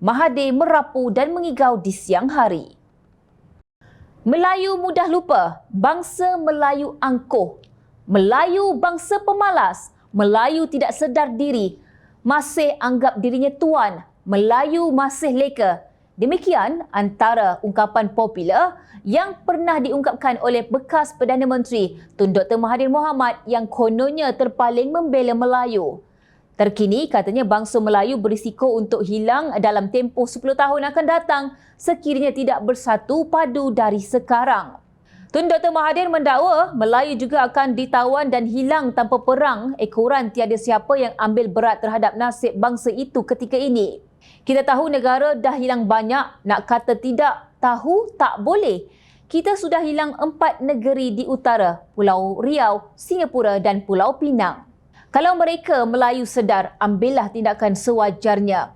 Mahathir merapu dan mengigau di siang hari. Melayu mudah lupa, bangsa Melayu angkuh. Melayu bangsa pemalas, Melayu tidak sedar diri, masih anggap dirinya tuan, Melayu masih leka. Demikian antara ungkapan popular yang pernah diungkapkan oleh bekas Perdana Menteri Tun Dr. Mahathir Mohamad yang kononnya terpaling membela Melayu. Terkini katanya bangsa Melayu berisiko untuk hilang dalam tempoh 10 tahun akan datang sekiranya tidak bersatu padu dari sekarang. Tun Dr. Mahathir mendakwa Melayu juga akan ditawan dan hilang tanpa perang ekoran tiada siapa yang ambil berat terhadap nasib bangsa itu ketika ini. Kita tahu negara dah hilang banyak, nak kata tidak tahu tak boleh. Kita sudah hilang 4 negeri di utara, Pulau Riau, Singapura dan Pulau Pinang. Kalau mereka Melayu sedar, ambillah tindakan sewajarnya.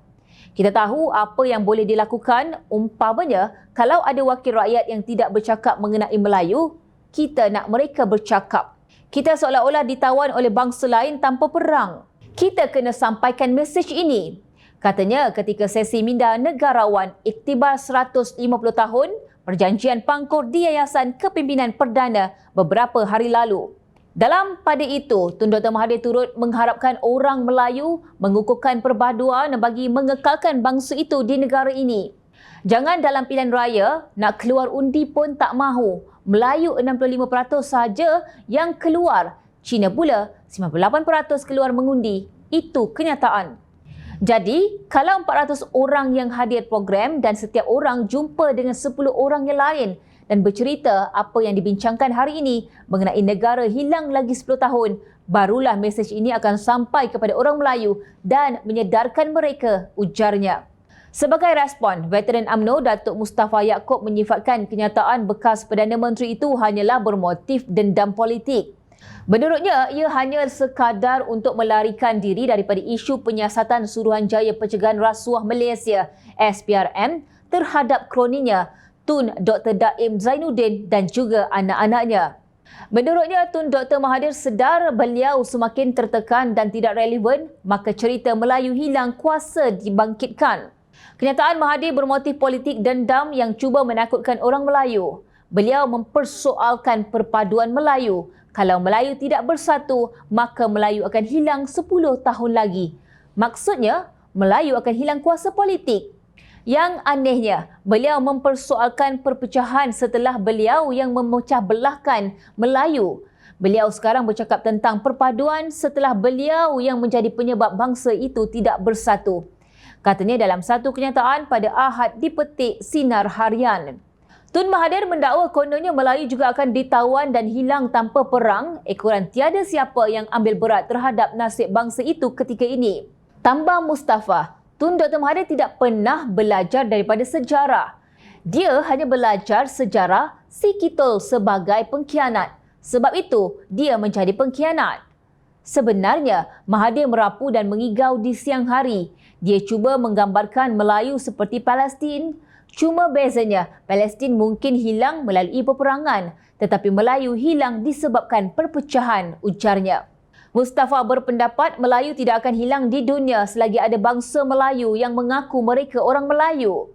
Kita tahu apa yang boleh dilakukan, umpamanya kalau ada wakil rakyat yang tidak bercakap mengenai Melayu, kita nak mereka bercakap. Kita seolah-olah ditawan oleh bangsa lain tanpa perang. Kita kena sampaikan mesej ini. Katanya ketika sesi minda negarawan iktibar 150 tahun Perjanjian Pangkor di Yayasan Kepimpinan Perdana beberapa hari lalu. Dalam pada itu, Tun Dr. Mahathir turut mengharapkan orang Melayu mengukuhkan perpaduan bagi mengekalkan bangsa itu di negara ini. Jangan dalam pilihan raya, nak keluar undi pun tak mahu. Melayu 65% saja yang keluar. Cina pula 98% keluar mengundi. Itu kenyataan. Jadi, kalau 400 orang yang hadir program dan setiap orang jumpa dengan 10 orang yang lain dan bercerita apa yang dibincangkan hari ini mengenai negara hilang lagi 10 tahun, barulah mesej ini akan sampai kepada orang Melayu dan menyedarkan mereka, ujarnya. Sebagai respon, veteran UMNO Datuk Mustafa Yaakob menyifatkan kenyataan bekas Perdana Menteri itu hanyalah bermotif dendam politik. Menurutnya, ia hanya sekadar untuk melarikan diri daripada isu penyiasatan Suruhanjaya Pencegahan Rasuah Malaysia SPRM terhadap kroninya Tun Dr. Daim Zainuddin dan juga anak-anaknya. Menurutnya, Tun Dr. Mahathir sedar beliau semakin tertekan dan tidak relevan, maka cerita Melayu hilang kuasa dibangkitkan. Kenyataan Mahathir bermotif politik dendam yang cuba menakutkan orang Melayu. Beliau mempersoalkan perpaduan Melayu. Kalau Melayu tidak bersatu, maka Melayu akan hilang 10 tahun lagi. Maksudnya, Melayu akan hilang kuasa politik. Yang anehnya, beliau mempersoalkan perpecahan setelah beliau yang memecah belahkan Melayu. Beliau sekarang bercakap tentang perpaduan setelah beliau yang menjadi penyebab bangsa itu tidak bersatu. Katanya dalam satu kenyataan pada Ahad dipetik Sinar Harian. Tun Mahathir mendakwa kononnya Melayu juga akan ditawan dan hilang tanpa perang ekoran tiada siapa yang ambil berat terhadap nasib bangsa itu ketika ini. Tambah Mustafa, Tun Dr. Mahathir tidak pernah belajar daripada sejarah. Dia hanya belajar sejarah si Kitol sebagai pengkhianat. Sebab itu, dia menjadi pengkhianat. Sebenarnya, Mahathir merapu dan mengigau di siang hari. Dia cuba menggambarkan Melayu seperti Palestin. Cuma bezanya, Palestin mungkin hilang melalui peperangan, tetapi Melayu hilang disebabkan perpecahan, ujarnya. Mustafa berpendapat Melayu tidak akan hilang di dunia selagi ada bangsa Melayu yang mengaku mereka orang Melayu.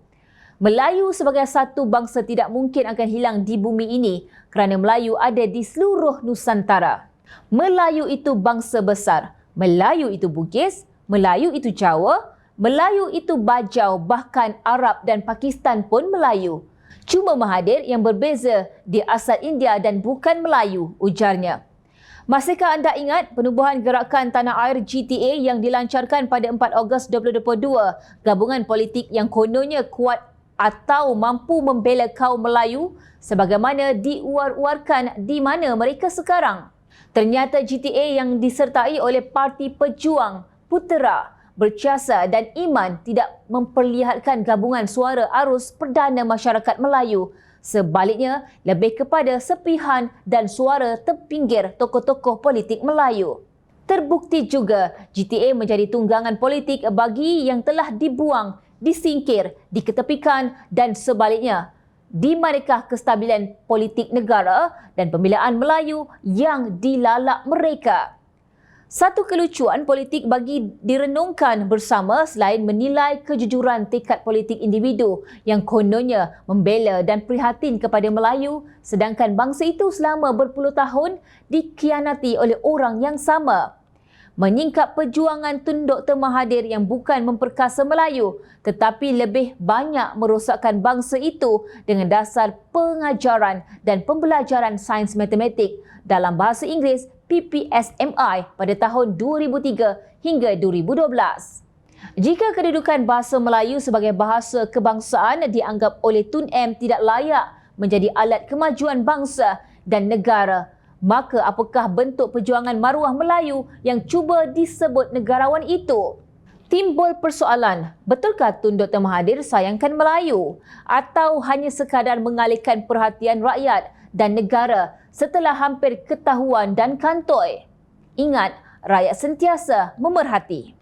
Melayu sebagai satu bangsa tidak mungkin akan hilang di bumi ini kerana Melayu ada di seluruh Nusantara. Melayu itu bangsa besar. Melayu itu Bugis, Melayu itu Jawa, Melayu itu Bajau, bahkan Arab dan Pakistan pun Melayu. Cuma Mahathir yang berbeza, dia asal India dan bukan Melayu, ujarnya. Masihkah anda ingat penubuhan gerakan Tanah Air GTA yang dilancarkan pada 4 Ogos 2022, gabungan politik yang kononnya kuat atau mampu membela kaum Melayu sebagaimana diuar-uarkan di mana mereka sekarang? Ternyata GTA yang disertai oleh Parti Pejuang, Putera, Berjasa dan Iman tidak memperlihatkan gabungan suara arus perdana masyarakat Melayu. Sebaliknya, lebih kepada sepihan dan suara terpinggir tokoh-tokoh politik Melayu. Terbukti juga GTA menjadi tunggangan politik bagi yang telah dibuang, disingkir, diketepikan dan sebaliknya. Di manakah kestabilan politik negara dan pembelaan Melayu yang dilalak mereka? Satu kelucuan politik bagi direnungkan bersama selain menilai kejujuran tekad politik individu yang kononnya membela dan prihatin kepada Melayu, sedangkan bangsa itu selama berpuluh tahun dikhianati oleh orang yang sama. Menyingkap perjuangan Tun Dr. Mahathir yang bukan memperkasa Melayu tetapi lebih banyak merosakkan bangsa itu dengan dasar pengajaran dan pembelajaran sains matematik dalam bahasa Inggeris PPSMI pada tahun 2003 hingga 2012. Jika kedudukan bahasa Melayu sebagai bahasa kebangsaan dianggap oleh Tun M tidak layak menjadi alat kemajuan bangsa dan negara, maka apakah bentuk perjuangan maruah Melayu yang cuba disebut negarawan itu? Timbul persoalan, betulkah Tun Dr. Mahathir sayangkan Melayu atau hanya sekadar mengalihkan perhatian rakyat dan negara setelah hampir ketahuan dan kantoi? Ingat, rakyat sentiasa memerhati.